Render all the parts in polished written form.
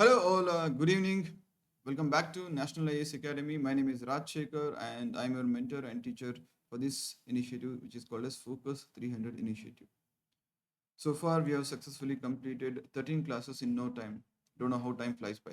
Hello all, good evening. Welcome back to National IAS Academy. My name is Raj Shekhar and I'm your mentor and teacher for this initiative which is called as Focus 300 Initiative. So far we have successfully completed 13 classes in no time. Don't know how time flies by.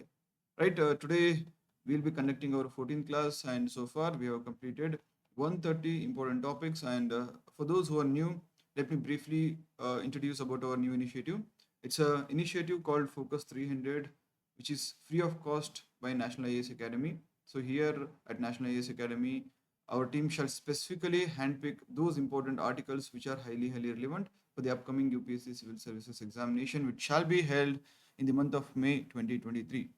Right, today we'll be conducting our 14th class and so far we have completed 130 important topics and for those who are new, let me briefly introduce about our new initiative. It's an initiative called Focus 300 which is free of cost by National IAS Academy. So here at National IAS Academy, our team shall specifically handpick those important articles which are highly relevant for the upcoming UPSC Civil Services examination, which shall be held in the month of May 2023.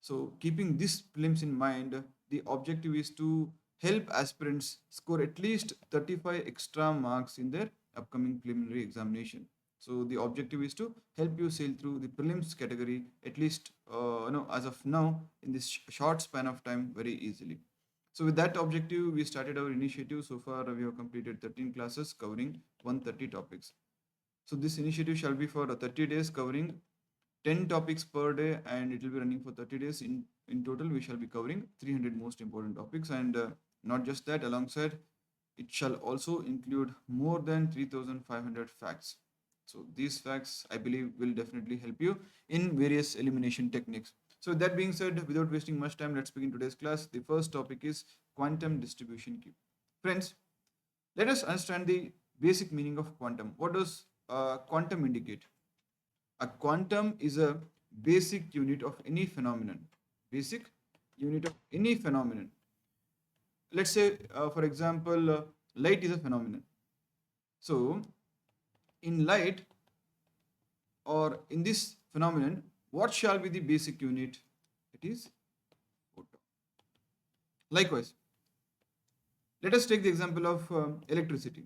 So keeping this prelims in mind, the objective is to help aspirants score at least 35 extra marks in their upcoming preliminary examination. So the objective is to help you sail through the prelims category at least as of now in this short span of time very easily. So with that objective, we started our initiative. So far, we have completed 13 classes covering 130 topics. So this initiative shall be for 30 days covering 10 topics per day and it will be running for 30 days. In total, we shall be covering 300 most important topics and not just that, alongside it shall also include more than 3,500 facts. So these facts, I believe, will definitely help you in various elimination techniques. So that being said, without wasting much time, let's begin today's class. The first topic is quantum distribution key. Friends, let us understand the basic meaning of quantum. What does quantum indicate? A quantum is a basic unit of any phenomenon. Basic unit of any phenomenon. Let's say, for example, light is a phenomenon. So, in light or in this phenomenon, what shall be the basic unit? It is photon. Likewise, let us take the example of electricity.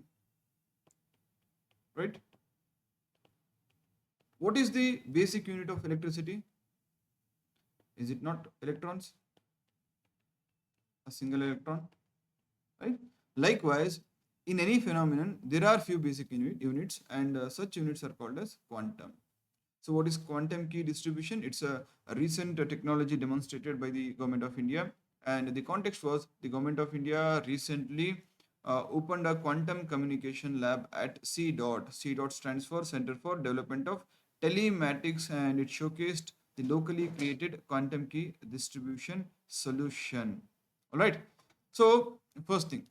Right? What is the basic unit of electricity? Is it not electrons? A single electron, right? Likewise, in any phenomenon, there are few basic units and such units are called as quantum. So what is quantum key distribution? It's a recent technology demonstrated by the Government of India, and the context was the Government of India recently opened a quantum communication lab at C. C. Stands for Center for Development of Telematics, and it showcased the locally created quantum key distribution solution. All right. So first thing,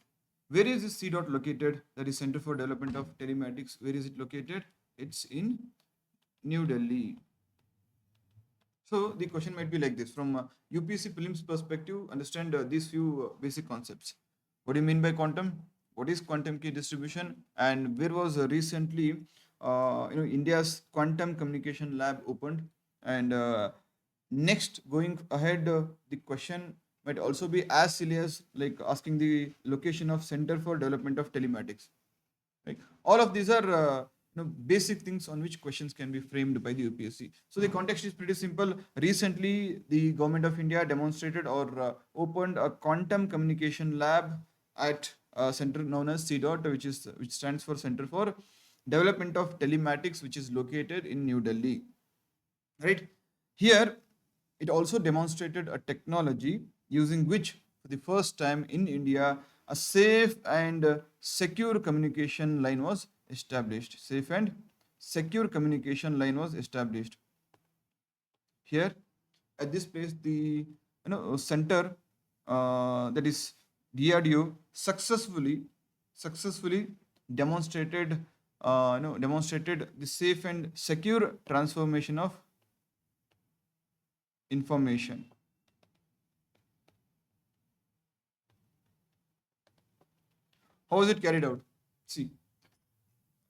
where is this C. located? That is Center for Development of Telematics. Where is it located? It's in New Delhi. So the question might be like this: from UPSC Prelims perspective, understand these few basic concepts. What do you mean by quantum? What is quantum key distribution? And where was recently, India's quantum communication lab opened? And next, going ahead, the question might also be as silly as like asking the location of Center for Development of Telematics. Right? All of these are basic things on which questions can be framed by the UPSC. So the context is pretty simple. Recently, the Government of India demonstrated or opened a quantum communication lab at a center known as C. Which stands for Center for Development of Telematics, which is located in New Delhi. Right here, it also demonstrated a technology using which, for the first time in India, a safe and secure communication line was established. Safe and secure communication line was established. Here, at this place, the center that is DRDO successfully demonstrated demonstrated the safe and secure transformation of information. How is it carried out? See,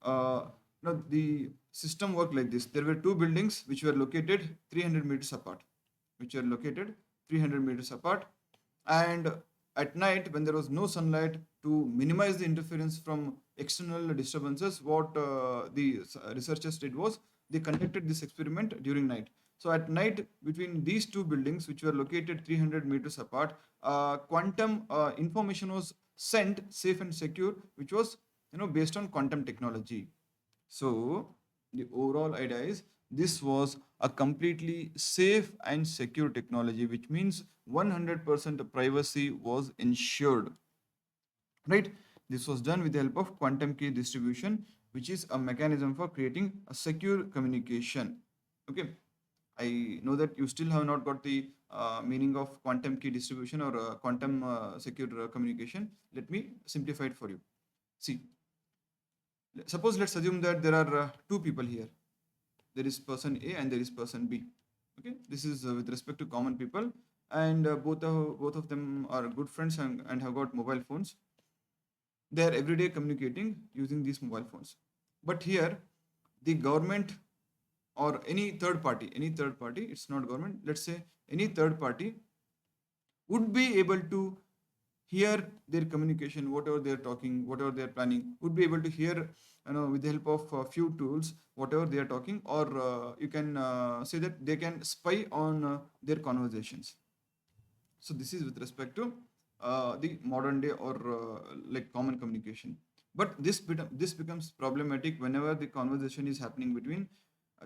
the system worked like this. There were two buildings which were located 300 meters apart, and at night when there was no sunlight, to minimize the interference from external disturbances, what the researchers did was they conducted this experiment during night. So at night, between these two buildings, which were located 300 meters apart, quantum information was sent safe and secure, which was based on quantum technology. So the overall idea is this was a completely safe and secure technology, which means 100% privacy was ensured, right? This was done with the help of quantum key distribution, which is a mechanism for creating a secure communication. Okay, I know that you still have not got the meaning of quantum key distribution or quantum secure communication. Let me simplify it for you. See, suppose let's assume that there are two people here. There is person A and there is person B. Okay, this is with respect to common people, and both of them are good friends and have got mobile phones. They are everyday communicating using these mobile phones. But here, the government or any third party, it's not government, let's say any third party would be able to hear their communication, whatever they're talking, whatever they're planning, would be able to hear, with the help of a few tools, whatever they are talking, or you can say that they can spy on their conversations. So this is with respect to the modern day or like common communication. But this becomes problematic whenever the conversation is happening between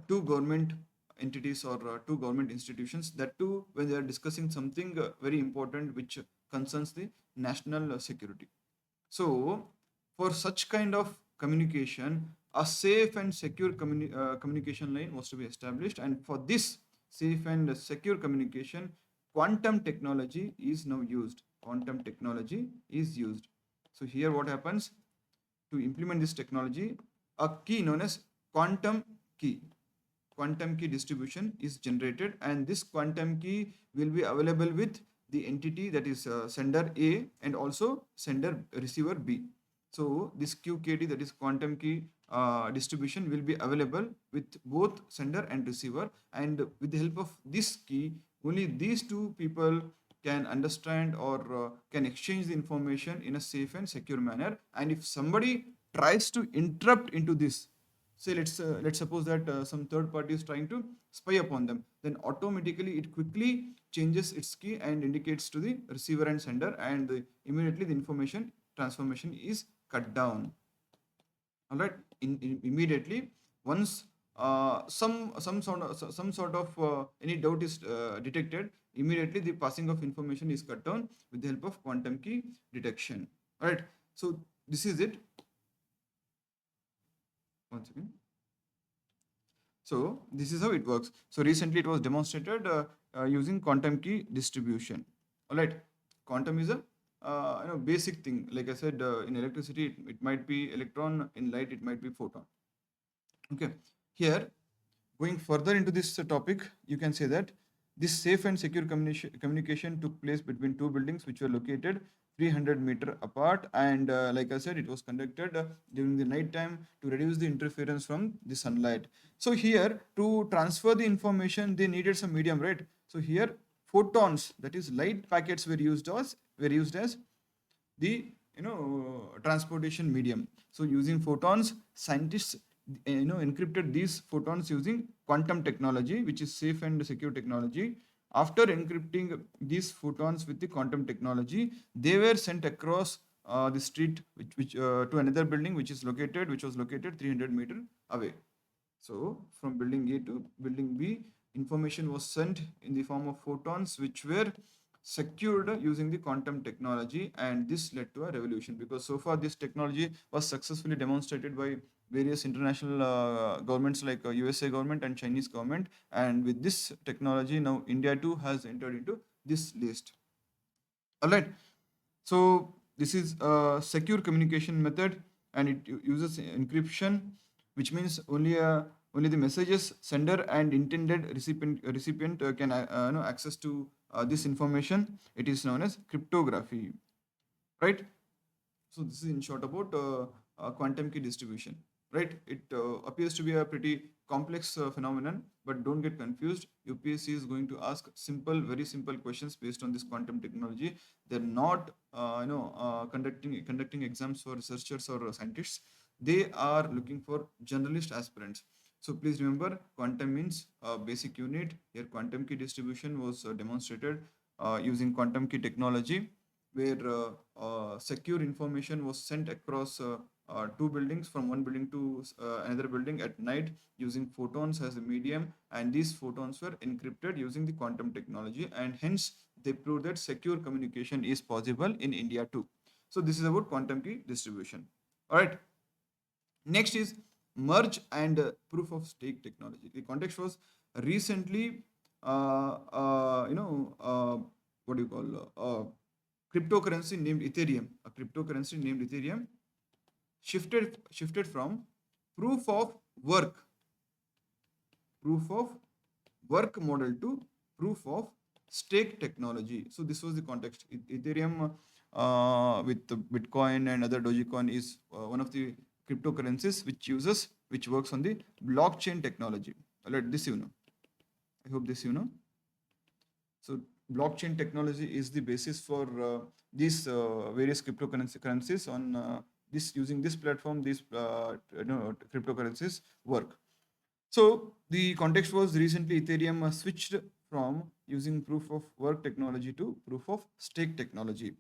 two government entities or two government institutions. That too, when they are discussing something very important which concerns the national security. So, for such kind of communication, a safe and secure communication line was to be established, and for this safe and secure communication, quantum technology is now used. Quantum technology is used. So here, what happens to implement this technology? A key known as quantum key. Quantum key distribution is generated, and this quantum key will be available with the entity, that is sender A and also sender receiver B. So this QKD, that is quantum key distribution, will be available with both sender and receiver, and with the help of this key, only these two people can understand or can exchange the information in a safe and secure manner. And if somebody tries to interrupt into this, say let's suppose that some third party is trying to spy upon them, then automatically it quickly changes its key and indicates to the receiver and sender, and immediately the information transformation is cut down. All right, immediately, once some sort of any doubt is detected, immediately the passing of information is cut down with the help of quantum key detection. All right, so this is it. Once again, so this is how it works. So recently it was demonstrated using quantum key distribution. All right, quantum is a basic thing. Like I said, in electricity, it might be electron. In light, it might be photon. Okay, here, going further into this topic, you can say that this safe and secure communication took place between two buildings which were located 300-meter apart, and like I said, it was conducted during the night time to reduce the interference from the sunlight. So here, to transfer the information, they needed some medium, right? So here, photons, that is light packets, were used as the transportation medium. So using photons, scientists encrypted these photons using quantum technology, which is safe and secure technology. After encrypting these photons with the quantum technology, they were sent across the street, which to another building, which was located 300-meter away. So from building A to building B, information was sent in the form of photons, which were secured using the quantum technology, and this led to a revolution, because so far this technology was successfully demonstrated by various international governments like USA government and Chinese government, and with this technology now India too has entered into this list. All right, so this is a secure communication method, and it uses encryption, which means only the messages sender and intended recipient can access to this information. It is known as cryptography, right? So this is in short about quantum key distribution, right? It appears to be a pretty complex phenomenon, but don't get confused. UPSC is going to ask very simple questions based on this quantum technology. They're not, conducting exams for researchers or scientists. They are looking for generalist aspirants. So please remember, quantum means basic unit. Here, quantum key distribution was demonstrated using quantum key technology, where secure information was sent across two buildings from one building to another building at night using photons as a medium, and these photons were encrypted using the quantum technology, and hence they proved that secure communication is possible in India too. So this is about quantum key distribution. All right. Next is merge and proof of stake technology. The context was recently, what do you call, cryptocurrency named Ethereum. A cryptocurrency named Ethereum shifted from proof of work proof of work model to proof of stake technology. So this was the context. Ethereum with the Bitcoin and other Dogecoin is one of the cryptocurrencies which works on the blockchain technology. Let this you know. I hope this you know. So blockchain technology is the basis for these various cryptocurrencies on this using this platform. These cryptocurrencies work. So the context was recently Ethereum switched from using proof of work technology to proof of stake technology.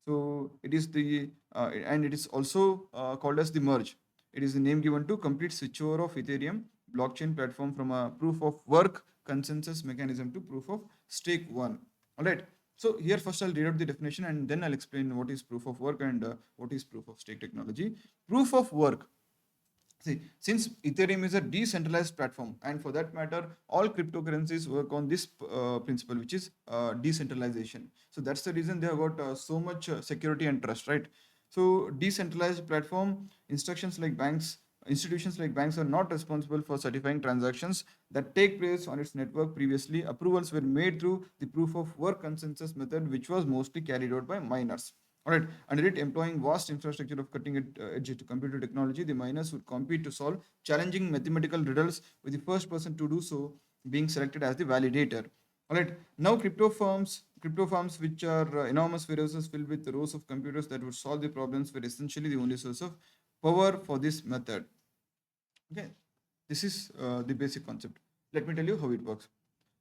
So it is the and it is also called as the merge. It is the name given to complete switchover of Ethereum blockchain platform from a proof of work consensus mechanism to proof of stake one. All right. So here first I'll read out the definition and then I'll explain what is proof of work and what is proof of stake technology. Proof of work. See, since Ethereum is a decentralized platform, and for that matter, all cryptocurrencies work on this principle, which is decentralization. So that's the reason they have got so much security and trust, right? So decentralized platform institutions like banks are not responsible for certifying transactions that take place on its network. Previously, approvals were made through the proof of work consensus method, which was mostly carried out by miners. All right, under it, employing vast infrastructure of cutting-edge computer technology, the miners would compete to solve challenging mathematical riddles, with the first person to do so being selected as the validator. All right, now crypto farms, which are enormous warehouses filled with rows of computers that would solve the problems, were essentially the only source of power for this method. Okay, this is the basic concept. Let me tell you how it works.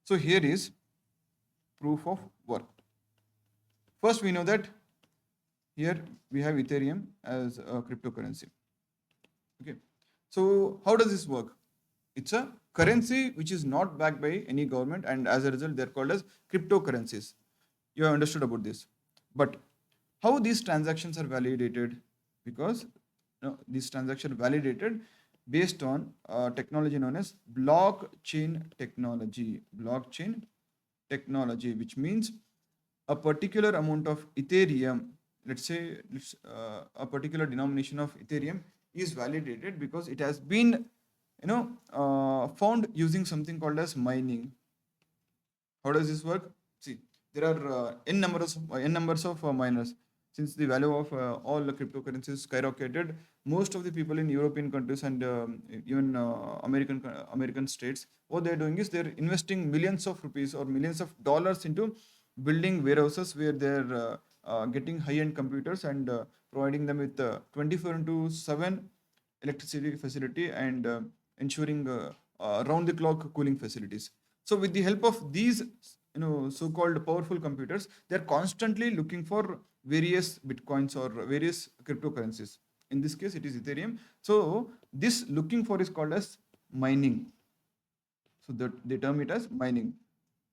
So here is proof of work. First, we know that here we have Ethereum as a cryptocurrency. Okay, so how does this work? It's a currency which is not backed by any government, and as a result, they're called as cryptocurrencies. You have understood about this. But how these transactions are validated? Because these transactions are validated based on technology known as blockchain technology. Blockchain technology, which means a particular amount of Ethereum, let's say a particular denomination of Ethereum is validated because it has been found using something called as mining. How does this work? See, there are n numbers of miners. Since the value of all the cryptocurrencies skyrocketed, most of the people in European countries and even American states, what they're doing is they're investing millions of rupees or millions of dollars into building warehouses where they're getting high-end computers and providing them with 24 into 7 electricity facility and ensuring round-the-clock cooling facilities. So with the help of these so-called powerful computers, they're constantly looking for various bitcoins or various cryptocurrencies. In this case, it is Ethereum. So this looking for is called as mining. So they term it as mining.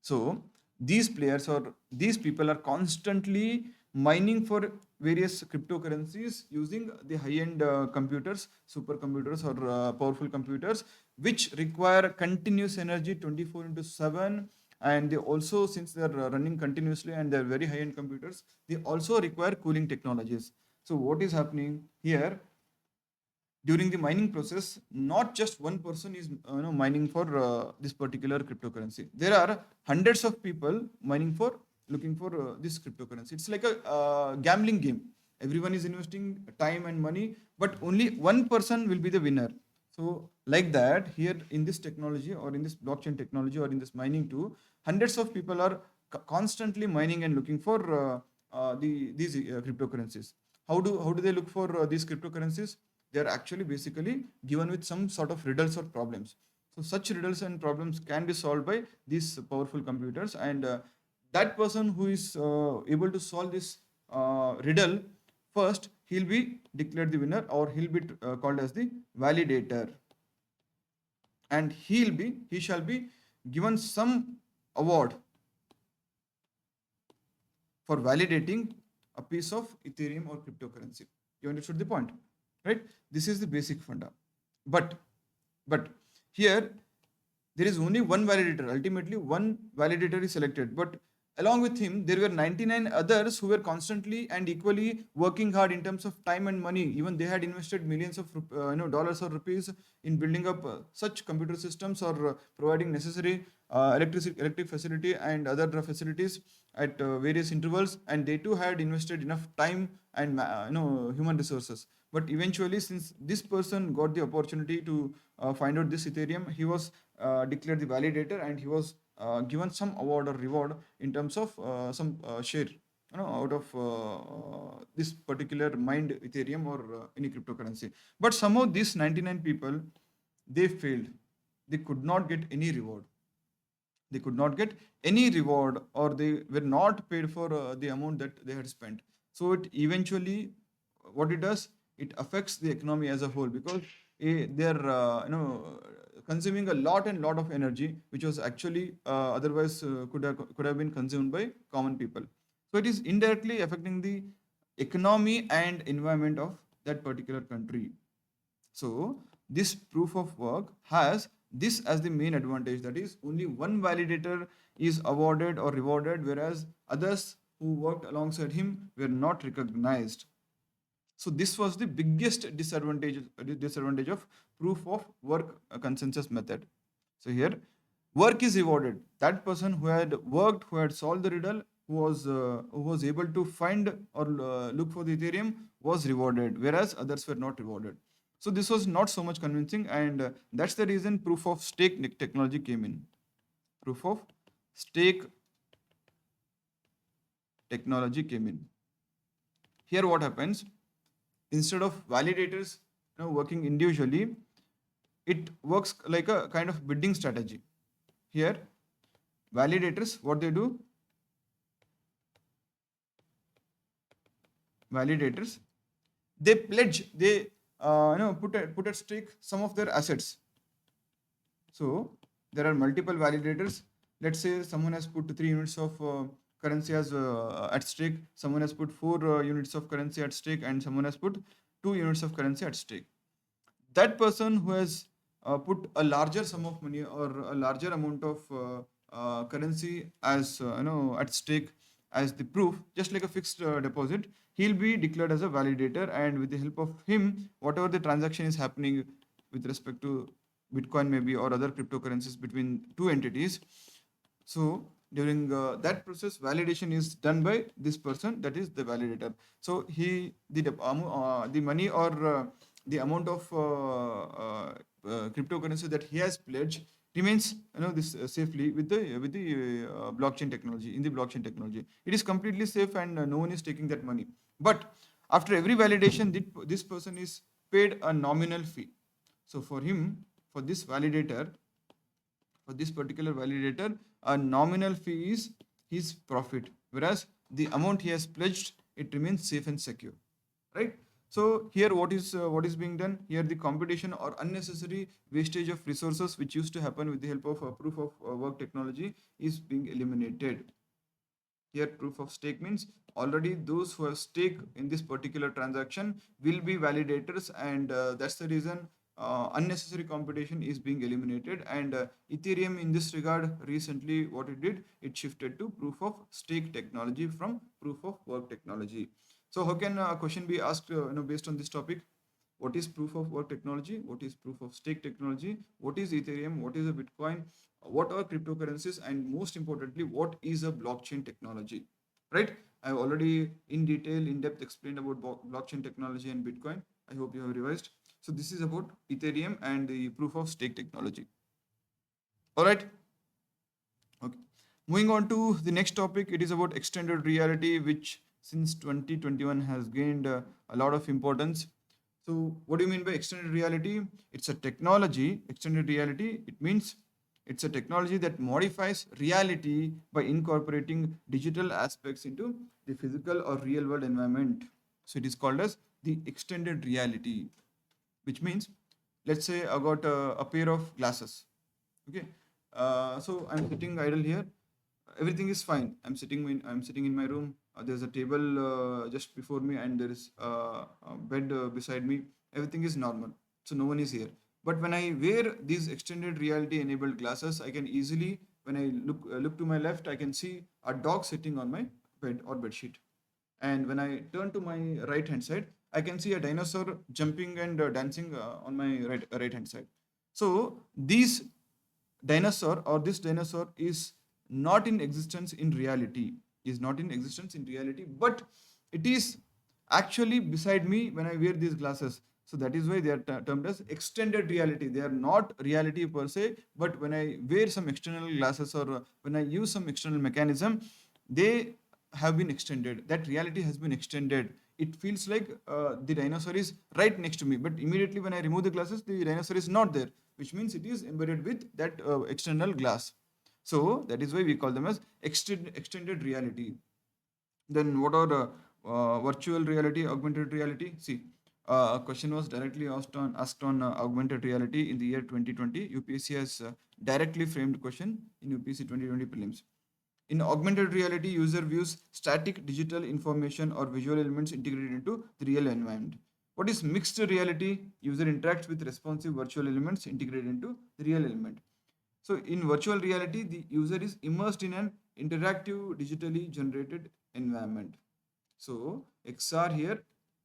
So these players or these people are constantly mining for various cryptocurrencies using the high-end computers, supercomputers or powerful computers, which require continuous energy 24 into 7. And they also, since they are running continuously and they're very high-end computers, they also require cooling technologies. So what is happening here? During the mining process, not just one person is mining for this particular cryptocurrency. There are hundreds of people mining for looking for this cryptocurrency. It's like a gambling game. Everyone is investing time and money, but only one person will be the winner. So like that, here in this technology or in this blockchain technology or in this mining too, hundreds of people are constantly mining and looking for these cryptocurrencies. How do they look for these cryptocurrencies? They are actually basically given with some sort of riddles or problems. So such riddles and problems can be solved by these powerful computers, and that person who is able to solve this riddle first he'll be declared the winner, or he'll be called as the validator, and he shall be given some award for validating a piece of Ethereum or cryptocurrency. You understood the point, right? This is the basic funda. But here there is only one validator. Ultimately, one validator is selected. But along with him, there were 99 others who were constantly and equally working hard in terms of time and money. Even they had invested millions of dollars or rupees in building up such computer systems, or providing necessary electric facility and other facilities at various intervals. And they too had invested enough time and human resources. But eventually, since this person got the opportunity to find out this Ethereum, he was declared the validator, and he was given some award or reward in terms of some share, out of this particular mined Ethereum or any cryptocurrency. But somehow these 99 people, they failed. They could not get any reward. They could not get any reward, or they were not paid for the amount that they had spent. So it eventually, what it does, it affects the economy as a whole, because they're consuming a lot and lot of energy, which was actually otherwise could have been consumed by common people. So it is indirectly affecting the economy and environment of that particular country. So this proof of work has this as the main advantage, that is only one validator is awarded or rewarded, whereas others who worked alongside him were not recognized. So this was the biggest disadvantage of proof of work consensus method. So here, work is rewarded. That person who had worked, who had solved the riddle, who was able to find or look for the Ethereum, was rewarded, whereas others were not rewarded. So this was not so much convincing, and that's the reason proof of stake technology came in. Proof of stake technology came in. Here, what happens? Instead of validators working individually, it works like a kind of bidding strategy. Here, validators, what they do? Validators, they pledge, they put at stake some of their assets. So there are multiple validators. Let's say someone has put 3 units of currency as at stake, someone has put 4 units of currency at stake, and someone has put 2 units of currency at stake. That person who has put a larger sum of money or a larger amount of currency as at stake as the proof, just like a fixed deposit, he'll be declared as a validator, and with the help of him, whatever the transaction is happening with respect to Bitcoin maybe or other cryptocurrencies between two entities, so during that process, validation is done by this person, that is the validator. So the money or the amount of cryptocurrency that he has pledged remains this safely with the blockchain technology. In the blockchain technology, it is completely safe, and no one is taking that money. But after every validation, this person is paid a nominal fee. So for this validator, for this particular validator, a nominal fee is his profit, whereas the amount he has pledged, it remains safe and secure, right? So here, what is being done here? The competition or unnecessary wastage of resources, which used to happen with the help of proof of work technology, is being eliminated. Here, proof of stake means already those who have stake in this particular transaction will be validators, and that's the reason unnecessary competition is being eliminated. And Ethereum, in this regard, recently what it did, it shifted to proof of stake technology from proof of work technology. So how can a question be asked based on this topic? What is proof of work technology? What is proof of stake technology? What is Ethereum? What is a Bitcoin? What are cryptocurrencies? And most importantly, what is a blockchain technology? Right? I've already in depth explained about blockchain technology and Bitcoin. I hope you have revised. So this is about Ethereum and the proof of stake technology. All right. Okay. Moving on to the next topic, it is about extended reality, which since 2021 has gained a lot of importance. So what do you mean by extended reality? It's a technology. Extended reality, it means it's a technology that modifies reality by incorporating digital aspects into the physical or real world environment. So it is called as the extended reality, which means, let's say I got a pair of glasses. Okay, so I'm sitting idle here. Everything is fine. I'm sitting in my room. There's a table just before me, and there is a bed beside me. Everything is normal. So no one is here. But when I wear these extended reality enabled glasses, I can easily, when I look to my left, I can see a dog sitting on my bed or bed sheet. And when I turn to my right hand side, I can see a dinosaur jumping and dancing on my right hand side. So these dinosaur or this dinosaur is not in existence in reality, but it is actually beside me when I wear these glasses. So that is why they are termed as extended reality. They are not reality per se, but when I wear some external glasses or when I use some external mechanism, they have been extended. That reality has been extended. It feels like the dinosaur is right next to me, but immediately when I remove the glasses, the dinosaur is not there, which means it is embedded with that external glass. So that is why we call them as extended reality. Then what are virtual reality, augmented reality? See, a question was directly asked on augmented reality in the year 2020. UPSC has directly framed question in UPSC 2020 prelims. In augmented reality, user views static digital information or visual elements integrated into the real environment. What is mixed reality? User interacts with responsive virtual elements integrated into the real element. So in virtual reality, the user is immersed in an interactive digitally generated environment. So XR here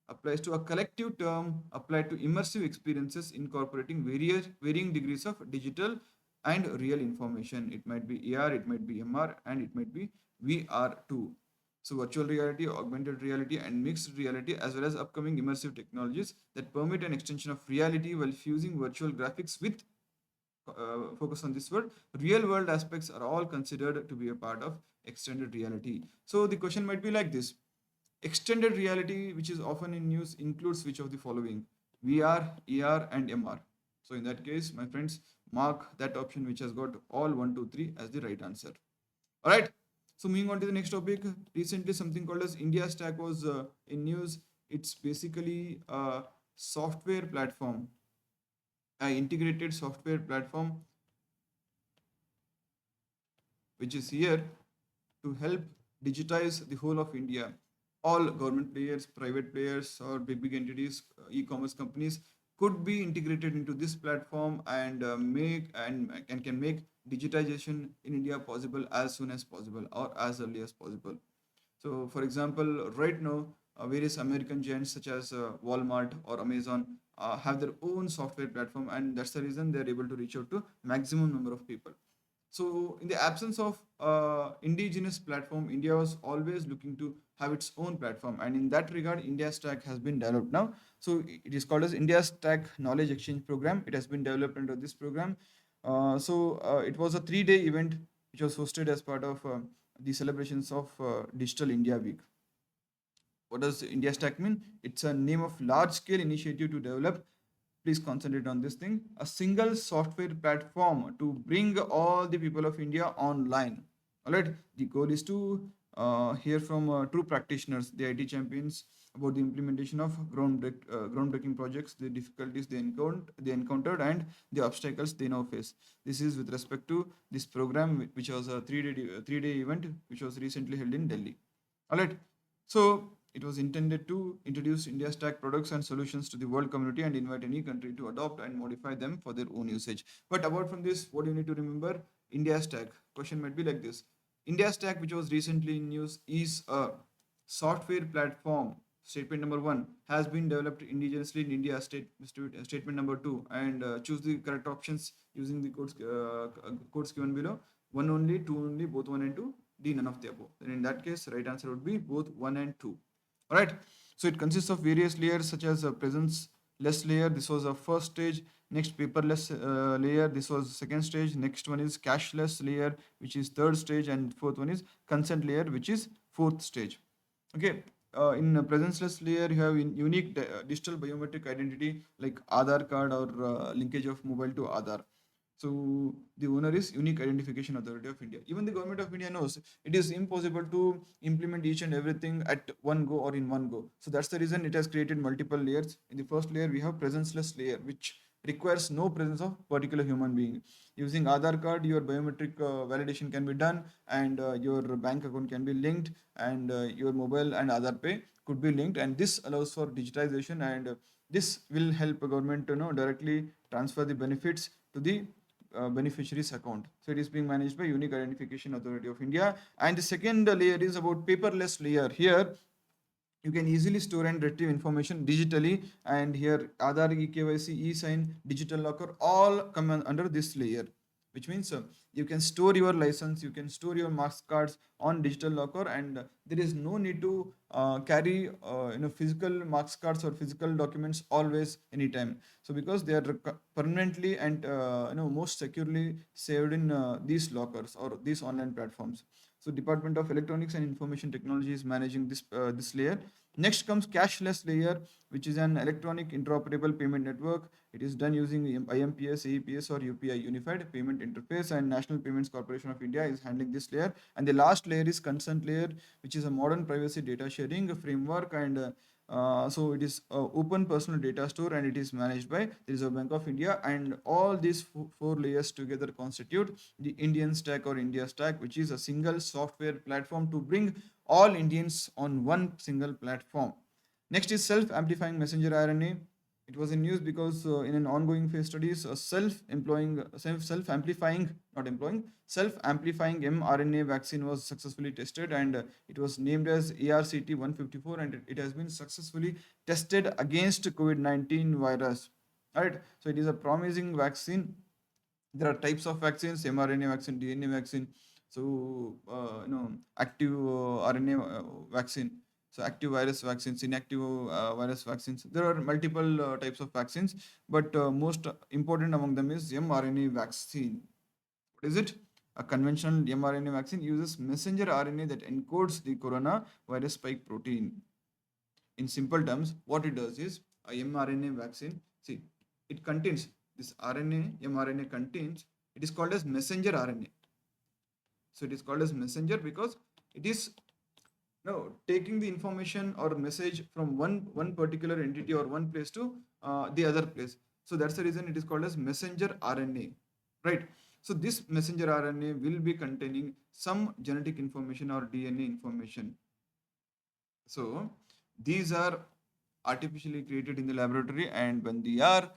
applies to a collective term applied to immersive experiences incorporating varying degrees of digital and real information. It might be AR, it might be MR, and it might be VR too. So virtual reality, augmented reality, and mixed reality, as well as upcoming immersive technologies that permit an extension of reality while fusing virtual graphics with focus on this word, real world aspects are all considered to be a part of extended reality. So the question might be like this: extended reality, which is often in use, includes which of the following? VR, AR, and MR. So in that case, my friends, mark that option which has got all 1, 2, 3 as the right answer. All right. So moving on to the next topic, recently something called as India Stack was in news. It's basically a software platform, an integrated software platform which is here to help digitize the whole of India. All government players, private players, or big entities, e-commerce companies could be integrated into this platform and and can make digitization in India possible as soon as possible or as early as possible. So, for example, right now, various American giants such as Walmart or Amazon have their own software platform, and that's the reason they're able to reach out to maximum number of people. So, in the absence of indigenous platform, India was always looking to have its own platform, and in that regard, India Stack has been developed now. So, it is called as India Stack Knowledge Exchange Program. It has been developed under this program. It was a 3 day event which was hosted as part of the celebrations of Digital India Week. What does India Stack mean? It's a name of large scale initiative to develop, please concentrate on this thing, a single software platform to bring all the people of India online. All right, the goal is to hear from true practitioners, the IT champions, about the implementation of groundbreaking projects, the difficulties they encountered, and the obstacles they now face. This is with respect to this program, which was a 3 day event, which was recently held in Delhi. All right. So it was intended to introduce India Stack products and solutions to the world community and invite any country to adopt and modify them for their own usage. But apart from this, what you need to remember, India Stack. Question might be like this. India Stack, which was recently in news, is a software platform. Statement number one has been developed indigenously in India. Statement number two, and choose the correct options using the codes given below. One only, two only, both one and two. D, none of the above. Then in that case, right answer would be both 1 and 2. All right. So it consists of various layers such as a presence-less layer. This was a first stage. Next, paperless layer. This was second stage. Next one is cashless layer, which is third stage, and fourth one is consent layer, which is fourth stage. Okay. In a presence-less layer, you have unique digital biometric identity like Aadhaar card or linkage of mobile to Aadhaar. So the owner is Unique Identification Authority of India. Even the government of India knows it is impossible to implement each and everything at one go or in one go. So that's the reason it has created multiple layers. In the first layer, we have presenceless layer, which requires no presence of particular human being. Using Aadhaar card, your biometric validation can be done, and your bank account can be linked, and your mobile and Aadhaar Pay could be linked, and this allows for digitization, and this will help a government to directly transfer the benefits to the beneficiary's account. So it is being managed by Unique Identification Authority of India. And the second layer is about paperless layer. Here you can easily store and retrieve information digitally, and here Aadhaar, eKYC, e-sign, digital locker all come under this layer, which means you can store your license, you can store your marks cards on digital locker, and there is no need to carry physical marks cards or physical documents always anytime. So because they are permanently and most securely saved in these lockers or these online platforms. So Department of Electronics and Information Technology is managing this layer. Next comes cashless layer, which is an electronic interoperable payment network. It is done using IMPS, AEPS, or UPI, Unified Payment Interface, and National Payments Corporation of India is handling this layer. And the last layer is consent layer, which is a modern privacy data sharing framework, and so it is open personal data store, and it is managed by the Reserve Bank of India. And all these four layers together constitute the Indian stack or India stack, which is a single software platform to bring all Indians on one single platform. Next is self-amplifying messenger RNA. It was in news because in an ongoing phase studies, self-amplifying mRNA vaccine was successfully tested, and it was named as ARCT-154, and it has been successfully tested against COVID-19 virus. Right, so it is a promising vaccine. There are types of vaccines: mRNA vaccine, DNA vaccine, so active RNA vaccine, so active virus vaccines, inactive virus vaccines. There are multiple types of vaccines, but most important among them is mRNA vaccine. What is it? A conventional mRNA vaccine uses messenger RNA that encodes the coronavirus spike protein. In simple terms, what it does is a mRNA vaccine. See, it contains this RNA, mRNA contains, it is called as messenger RNA. So it is called as messenger because it is taking the information or message from one particular entity or one place to the other place. So that's the reason it is called as messenger RNA, right? So this messenger RNA will be containing some genetic information or DNA information. So these are artificially created in the laboratory, and when they are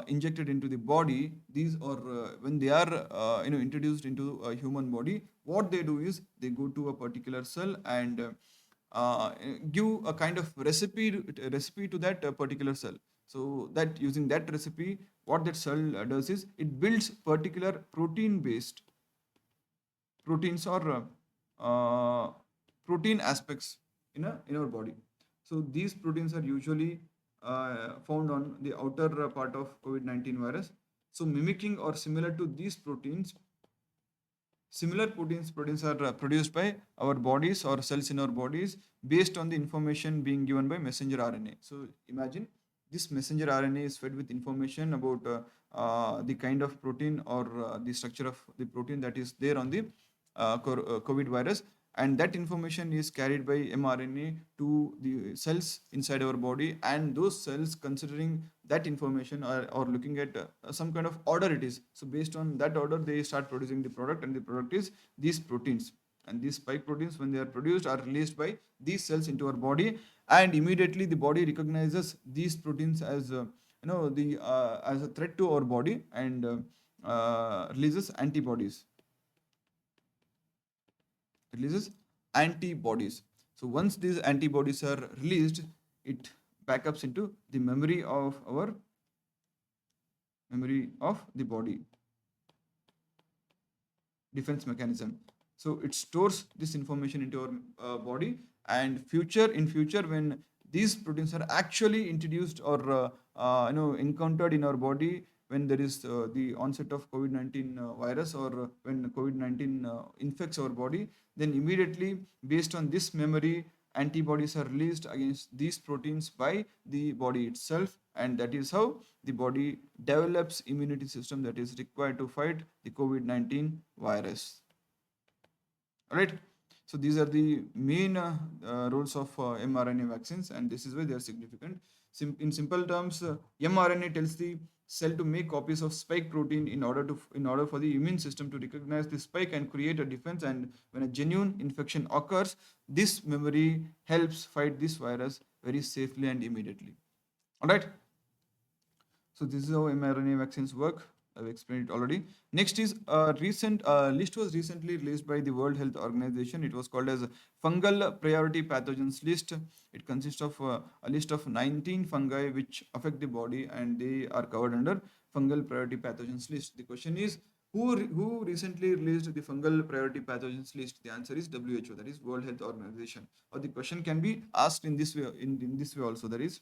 injected into the body, these or when they are introduced into a human body, what they do is they go to a particular cell and give a kind of recipe to that particular cell. So that using that recipe, what that cell does is it builds particular protein based proteins or protein aspects in our body. So these proteins are usually found on the outer part of COVID-19 virus. So mimicking or similar to these proteins, similar proteins are produced by our bodies or cells in our bodies based on the information being given by messenger RNA. So imagine this messenger RNA is fed with information about the kind of protein or the structure of the protein that is there on the COVID virus, and that information is carried by mRNA to the cells inside our body, and those cells, considering that information, or looking at some kind of order it is, so based on that order they start producing the product, and the product is these proteins. And these spike proteins, when they are produced, are released by these cells into our body, and immediately the body recognizes these proteins as the as a threat to our body, and releases antibodies. Releases antibodies. So once these antibodies are released, it backups into the memory of the body, defense mechanism. So it stores this information into our body, and in future when these proteins are actually introduced or encountered in our body, when there is the onset of COVID-19 virus, or when COVID-19 infects our body, then immediately based on this memory antibodies are released against these proteins by the body itself, and that is how the body develops immunity system that is required to fight the COVID-19 virus. All right. So these are the main roles of mRNA vaccines, and this is why they are significant. In simple terms, mRNA tells the cell to make copies of spike protein in order for the immune system to recognize the spike and create a defense. And when a genuine infection occurs, this memory helps fight this virus very safely and immediately. All right. So this is how mRNA vaccines work. I've explained it already. Next is a recent list was recently released by the World Health Organization. It was called as Fungal Priority Pathogens List. It consists of a list of 19 fungi which affect the body, and they are covered under Fungal Priority Pathogens List. The question is, who recently released the Fungal Priority Pathogens List? The answer is WHO, that is World Health Organization. Or the question can be asked in this way, in this way also, that is,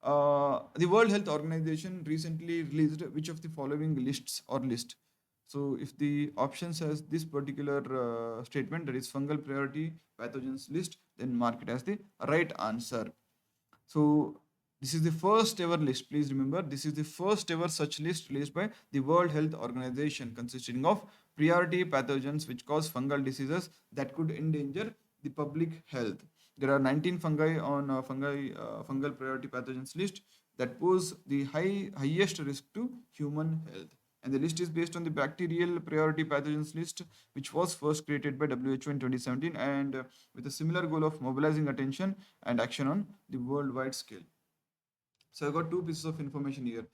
the World Health Organization recently released which of the following lists or list. So if the option says this particular statement, that is fungal priority pathogens list, then mark it as the right answer. So this is the first ever list. Please remember, this is the first ever such list released by the World Health Organization, consisting of priority pathogens which cause fungal diseases that could endanger the public health. There are 19 fungi on fungal priority pathogens list that pose the highest risk to human health. And the list is based on the bacterial priority pathogens list, which was first created by WHO in 2017, and with a similar goal of mobilizing attention and action on the worldwide scale. So I got two pieces of information here.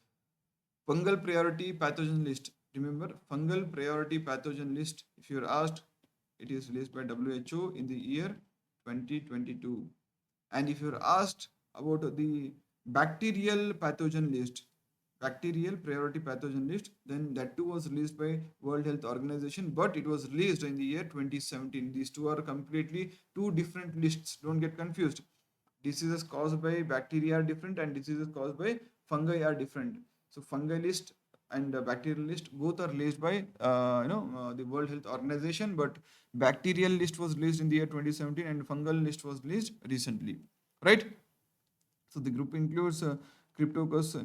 Fungal priority pathogen list. Remember, fungal priority pathogen list, if you are asked, it is released by WHO in the year 2022. And if you are asked about the bacterial pathogen list, bacterial priority pathogen list, then that too was released by World Health Organization, but it was released in the year 2017. These two are completely two different lists. Don't get confused. Diseases caused by bacteria are different, and diseases caused by fungi are different. So fungi list and bacterial list both are released by the World Health Organization, but bacterial list was released in the year 2017 and fungal list was released recently, right? So the group includes Cryptococcus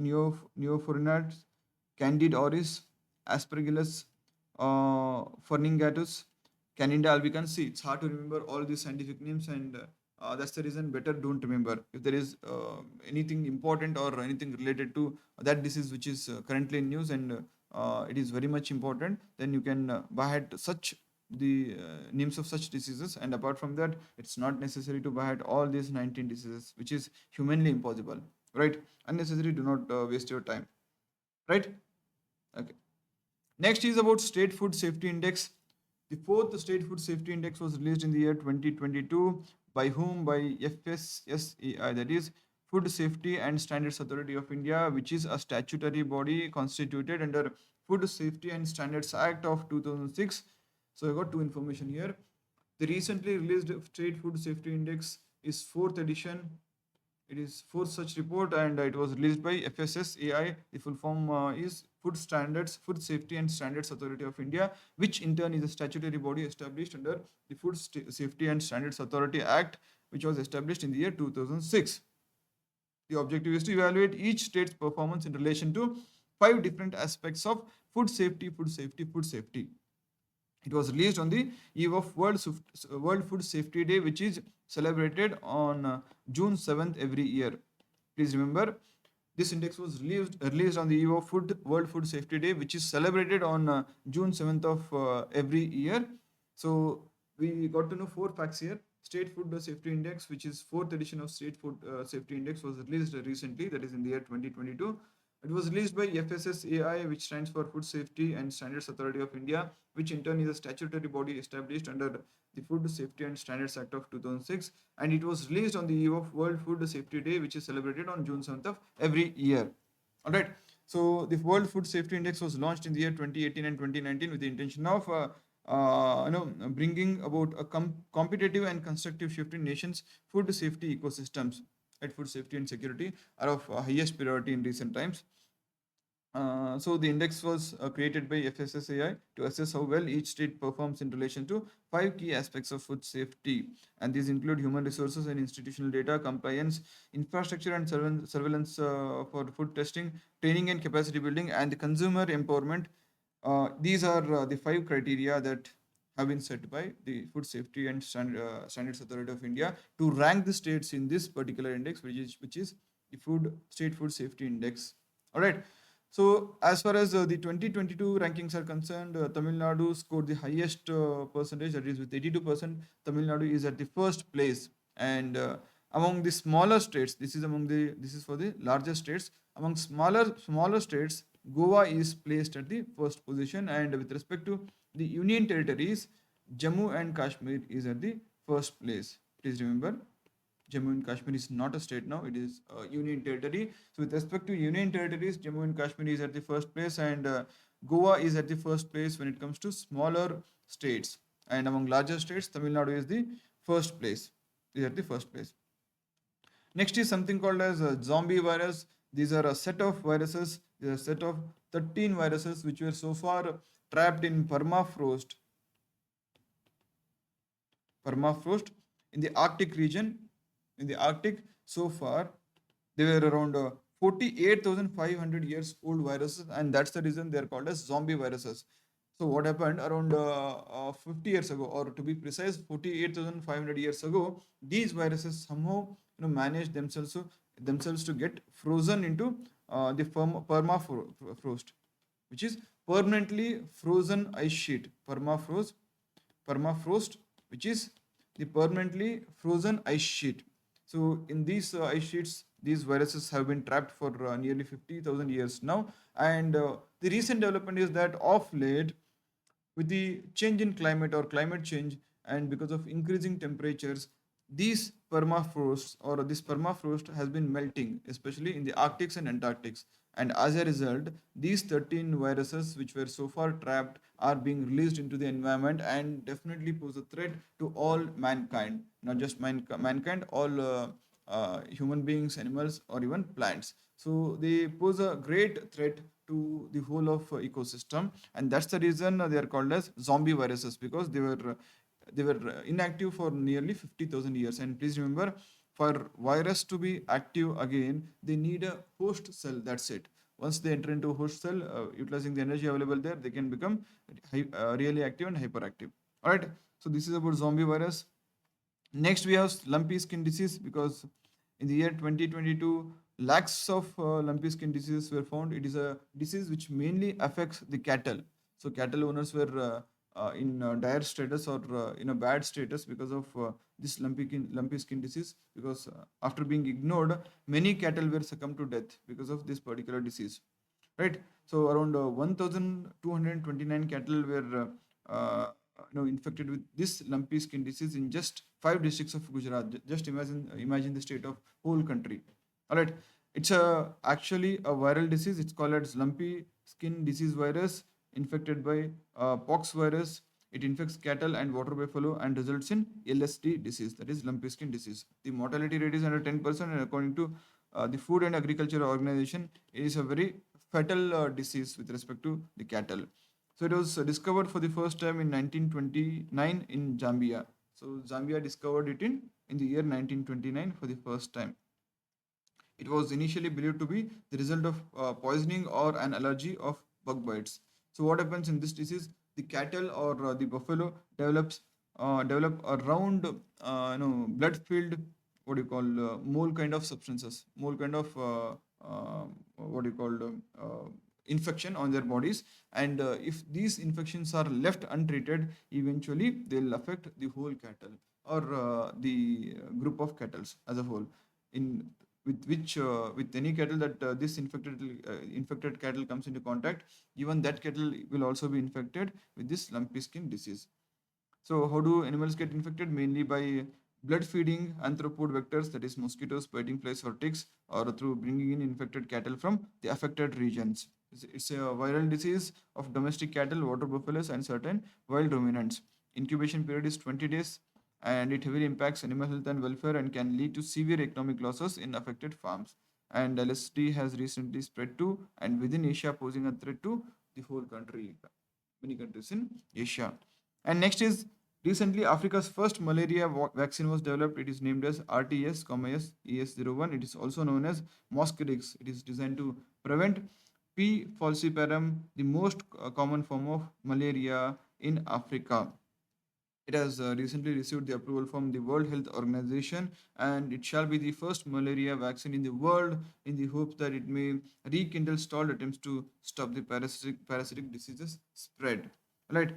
neoforinats, Candid auris, Aspergillus ferningatus, Candida albicans. See, it's hard to remember all these scientific names, and that's the reason better don't remember. If there is anything important or anything related to that disease which is currently in news, and it is very much important, then you can by heart such the names of such diseases, and apart from that, it's not necessary to by heart all these 19 diseases, which is humanly impossible, right? Unnecessary, do not waste your time, right? Okay. Next is about State Food Safety Index. The fourth State Food Safety Index was released in the year 2022. By whom? By FSSAI, that is Food Safety and Standards Authority of India, which is a statutory body constituted under Food Safety and Standards Act of 2006. So I got two information here. The recently released State Food Safety Index is fourth edition. It is fourth such report, and it was released by FSSAI. The full form is Food Safety and Standards Authority of India, which in turn is a statutory body established under the Safety and Standards Authority Act, which was established in the year 2006. The objective is to evaluate each state's performance in relation to 5 different aspects of food safety, food safety, food safety. It was released on the eve of World Food Safety Day, which is celebrated on June 7th every year. Please remember, this index was released on the eve of World Food Safety Day, which is celebrated on June 7th of every year. So we got to know 4 facts here. State Food Safety Index, which is 4th edition of State Food Safety Index, was released recently, that is in the year 2022. It was released by FSSAI, which stands for Food Safety and Standards Authority of India, which in turn is a statutory body established under the Food Safety and Standards Act of 2006, and it was released on the eve of World Food Safety Day, which is celebrated on June 7th of every year. All right. So the World Food Safety Index was launched in the year 2018 and 2019 with the intention of bringing about a competitive and constructive shift in nations' food safety ecosystems. Right, food safety and security are of highest priority in recent times. So the index was created by FSSAI to assess how well each state performs in relation to five key aspects of food safety, and these include human resources and institutional data, compliance, infrastructure and surveillance for food testing, training and capacity building, and the consumer empowerment. These are the five criteria that have been set by the Food Safety and Standards Authority of India to rank the states in this particular index, which is the State Food Safety Index. All right. So as far as the 2022 rankings are concerned, Tamil Nadu scored the highest percentage, that is with 82%. Tamil Nadu is at the first place, and among the smaller states, this is for the larger states. Among smaller states, Goa is placed at the first position, and with respect to the union territories, Jammu and Kashmir is at the first place. Please remember, Jammu and Kashmir is not a state now; it is a union territory. So, with respect to union territories, Jammu and Kashmir is at the first place, and Goa is at the first place when it comes to smaller states. And among larger states, Tamil Nadu is the first place. Is at the first place. Next is something called as a zombie virus. These are a set of viruses. These are a set of 13 viruses which were so far trapped in permafrost in the Arctic region. In the Arctic, so far, they were around 48,500 years old viruses, and that's the reason they are called as zombie viruses. So, what happened around 50 years ago, or to be precise, 48,500 years ago, these viruses somehow managed themselves to get frozen into the permafrost, which is permanently frozen ice sheet. Permafrost, which is the permanently frozen ice sheet. So in these ice sheets, these viruses have been trapped for nearly 50,000 years now. And the recent development is that of late, with the change in climate or climate change, and because of increasing temperatures, these permafrost or this permafrost has been melting, especially in the Arctics and Antarctics. And as a result, these 13 viruses which were so far trapped are being released into the environment and definitely pose a threat to all mankind, not just mankind, all human beings, animals, or even plants. So they pose a great threat to the whole of ecosystem, and that's the reason they are called as zombie viruses, because they were inactive for nearly 50,000 years. And please remember, for virus to be active again, they need a host cell. That's it. Once they enter into a host cell, utilizing the energy available there, they can become really active and hyperactive. All right. So this is about zombie virus. Next, we have lumpy skin disease, because in the year 2022, lakhs of lumpy skin diseases were found. It is a disease which mainly affects the cattle. So cattle owners were in dire status, or in a bad status, because of this lumpy skin disease. Because after being ignored, many cattle were succumbed to death because of this particular disease. Right. So around 1,229 cattle were infected with this lumpy skin disease in just 5 districts of Gujarat. Just imagine the state of whole country. All right, it's actually a viral disease. It's called as lumpy skin disease virus, infected by pox virus. It infects cattle and water buffalo and results in LSD disease, that is lumpy skin disease. The mortality rate is under 10%, and according to the Food and Agriculture Organization, it is a very fatal disease with respect to the cattle. So it was discovered for the first time in 1929 in Zambia. So Zambia discovered it in the year 1929 for the first time. It was initially believed to be the result of poisoning or an allergy of bug bites. So what happens in this disease? The cattle or the buffalo develop a round, blood-filled, what do you call, mole kind of substances, mole kind of what do you call, infection on their bodies. And if these infections are left untreated, eventually they'll affect the whole cattle, or the group of cattle as a whole. In with any cattle that this infected cattle comes into contact, even that cattle will also be infected with this lumpy skin disease. So how do animals get infected? Mainly by blood feeding arthropod vectors, that is mosquitoes, biting flies, or ticks, or through bringing in infected cattle from the affected regions. It's a viral disease of domestic cattle, water buffaloes, and certain wild ruminants. Incubation period is 20 days, and it heavily impacts animal health and welfare and can lead to severe economic losses in affected farms. and LSD has recently spread to and within Asia, posing a threat to the whole country, many countries in Asia. And next is recently Africa's first malaria vaccine was developed. It is named as RTS, ES01. It is also known as Mosquirix. It is designed to prevent P. falciparum, the most common form of malaria in Africa. It has recently received the approval from the World Health Organization, and it shall be the first malaria vaccine in the world, in the hope that it may rekindle stalled attempts to stop the parasitic diseases spread. Right.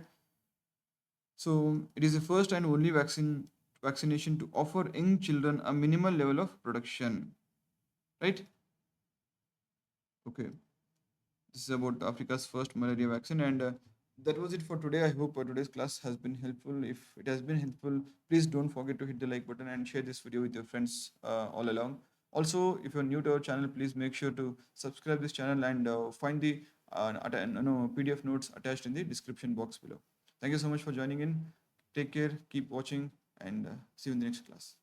So it is the first and only vaccination to offer young children a minimal level of protection. Right. Okay. This is about Africa's first malaria vaccine, and that was it for today. I hope today's class has been helpful. If it has been helpful, please don't forget to hit the like button and share this video with your friends all along. Also, if you're new to our channel, please make sure to subscribe this channel and find the PDF notes attached in the description box below. Thank you so much for joining in. Take care, keep watching, and see you in the next class.